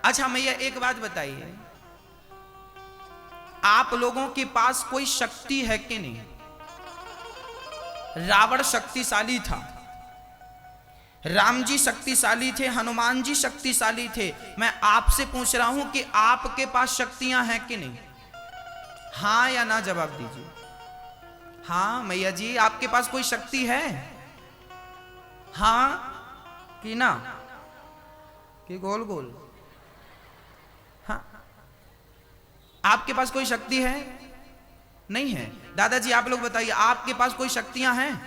अच्छा मैया एक बात बताइए, आप लोगों के पास कोई शक्ति है कि नहीं? रावण शक्तिशाली था, राम जी शक्तिशाली थे, हनुमान जी शक्तिशाली थे। मैं आपसे पूछ रहा हूं कि आपके पास शक्तियां हैं कि नहीं? हां या ना जवाब दीजिए। हाँ मैया जी, आपके पास कोई शक्ति है? हाँ कि ना कि गोल गोल? हाँ, आपके पास कोई शक्ति है? नहीं है। दादाजी आप लोग बताइए, आपके पास कोई शक्तियां हैं?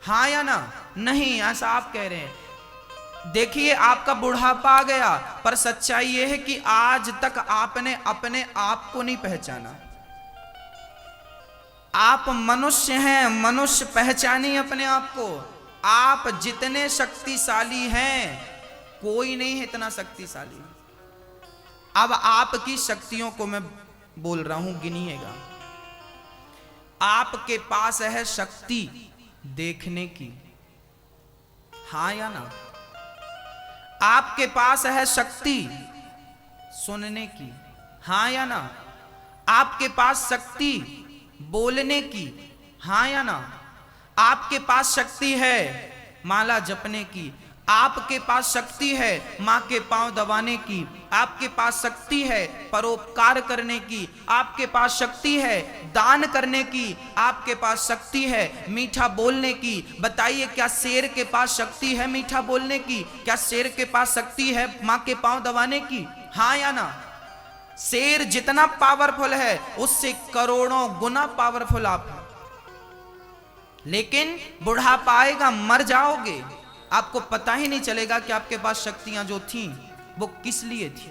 हाँ या ना? नहीं, ऐसा आप कह रहे हैं। देखिए आपका बुढ़ापा आ गया, पर सच्चाई यह है कि आज तक आपने अपने आप को नहीं पहचाना। आप मनुष्य हैं, मनुष्य पहचानिए अपने आप को। आप जितने शक्तिशाली हैं, कोई नहीं है इतना शक्तिशाली। अब आपकी शक्तियों को मैं बोल रहा हूं, गिनिएगा। आपके पास है शक्ति देखने की, हां या ना? आपके पास है शक्ति सुनने की, हां या ना? आपके पास शक्ति बोलने की, हां या ना? आपके पास शक्ति है माला जपने की, आपके पास शक्ति है मां के पांव दबाने की, आपके पास शक्ति है परोपकार करने की, आपके पास शक्ति है दान करने की, आपके पास शक्ति है मीठा बोलने की। बताइए, क्या शेर के पास शक्ति है मीठा बोलने की? क्या शेर के पास शक्ति है मां के पांव दबाने की? हां या ना? शेर जितना पावरफुल है उससे करोड़ों गुना पावरफुल आप हैं। लेकिन बुढ़ापा आएगा, मर जाओगे, आपको पता ही नहीं चलेगा कि आपके पास शक्तियां जो थीं वो किस लिए थी।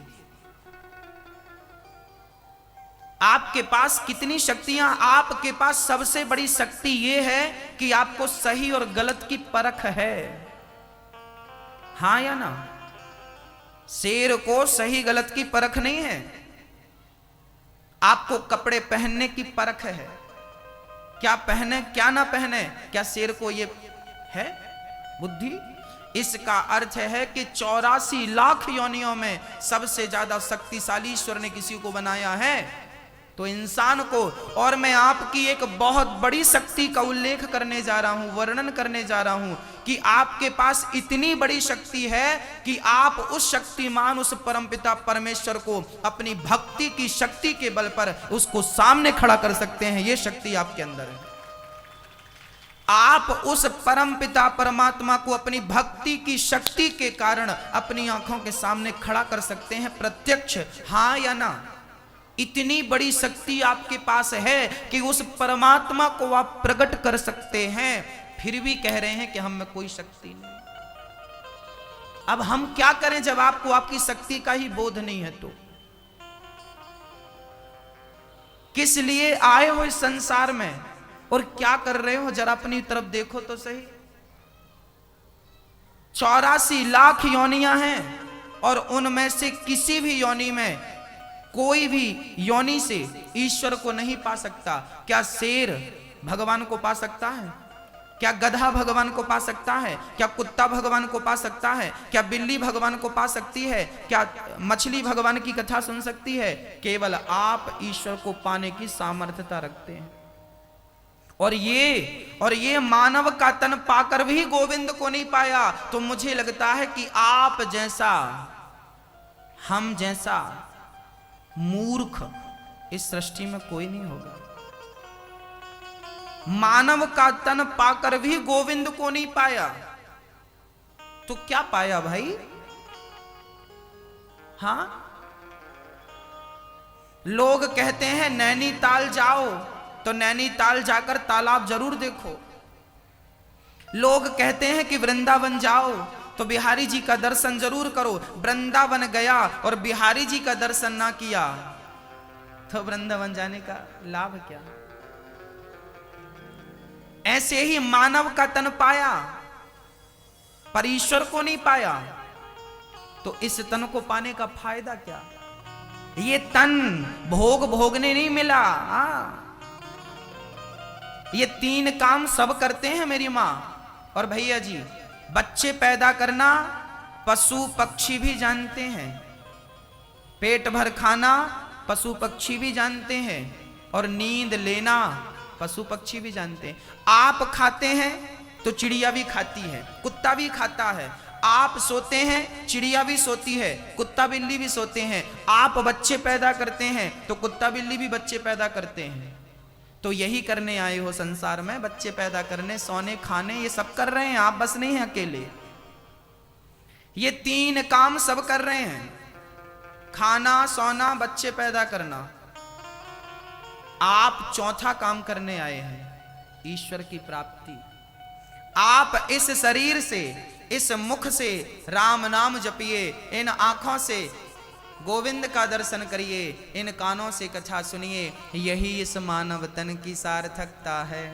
आपके पास कितनी शक्तियां? आपके पास सबसे बड़ी शक्ति यह है कि आपको सही और गलत की परख है, हां या ना? शेर को सही गलत की परख नहीं है, आपको कपड़े पहनने की परख है, क्या पहने क्या ना पहने। क्या शेर को ये है बुद्धि? इसका अर्थ है कि 84 लाख योनियों में सबसे ज्यादा शक्तिशाली ईश्वर ने किसी को बनाया है तो इंसान को। और मैं आपकी एक बहुत बड़ी शक्ति का उल्लेख करने जा रहा हूं, वर्णन करने जा रहा हूं कि आपके पास इतनी बड़ी शक्ति है कि आप उस शक्तिमान, उस परमपिता परमेश्वर को अपनी भक्ति की शक्ति के बल पर उसको सामने खड़ा कर सकते हैं। यह शक्ति आपके अंदर है। आप उस परमपिता परमात्मा को अपनी भक्ति की शक्ति के कारण अपनी आंखों के सामने खड़ा कर सकते हैं, प्रत्यक्ष, हां या ना? इतनी बड़ी शक्ति आपके पास है कि उस परमात्मा को आप प्रकट कर सकते हैं, फिर भी कह रहे हैं कि हम में कोई शक्ति नहीं। अब हम क्या करें जब आपको आपकी शक्ति का ही बोध नहीं है? तो किस लिए आए हो इस संसार में और क्या कर रहे हो? जरा अपनी तरफ देखो तो सही। 84 लाख योनियां हैं और उनमें से किसी भी योनि में, कोई भी योनि से ईश्वर को नहीं पा सकता। क्या शेर भगवान को पा सकता है? क्या गधा भगवान को पा सकता है? क्या कुत्ता भगवान को पा सकता है? क्या बिल्ली भगवान को पा सकती है? क्या मछली भगवान की कथा सुन सकती है? केवल आप ईश्वर को पाने की सामर्थ्यता रखते हैं। और ये मानव का तन पाकर भी गोविंद को नहीं पाया। तो मुझे लगता है कि आप जैसा, हम जैसा मूर्ख इस सृष्टि में कोई नहीं होगा। मानव का तन पाकर भी गोविंद को नहीं पाया तो क्या पाया भाई? हां, लोग कहते हैं नैनीताल जाओ तो नैनीताल जाकर तालाब जरूर देखो। लोग कहते हैं कि वृंदावन जाओ तो बिहारी जी का दर्शन जरूर करो। वृंदावन गया और बिहारी जी का दर्शन ना किया तो वृंदावन जाने का लाभ क्या? ऐसे ही मानव का तन पाया पर ईश्वर को नहीं पाया तो इस तन को पाने का फायदा क्या? ये तन भोग भोगने नहीं मिला। ये 3 काम सब करते हैं मेरी मां और भैया जी। बच्चे पैदा करना पशु पक्षी भी जानते हैं, पेट भर खाना पशु पक्षी भी जानते हैं, और नींद लेना पशु पक्षी भी जानते हैं। आप खाते हैं तो चिड़िया भी खाती है, कुत्ता भी खाता है। आप सोते हैं, चिड़िया भी सोती है, कुत्ता बिल्ली भी सोते हैं। आप बच्चे पैदा करते हैं तो कुत्ता बिल्ली भी बच्चे पैदा करते हैं। तो यही करने आए हो संसार में, बच्चे पैदा करने, सोने, खाने, ये सब कर रहे हैं। आप बस नहीं हैं अकेले, ये 3 काम सब कर रहे हैं, खाना, सोना, बच्चे पैदा करना। आप 4था काम करने आए हैं, ईश्वर की प्राप्ति। आप इस शरीर से, इस मुख से राम नाम जपिए, इन आंखों से गोविंद का दर्शन करिए, इन कानों से कथा सुनिए, यही इस मानव तन की सार्थकता है।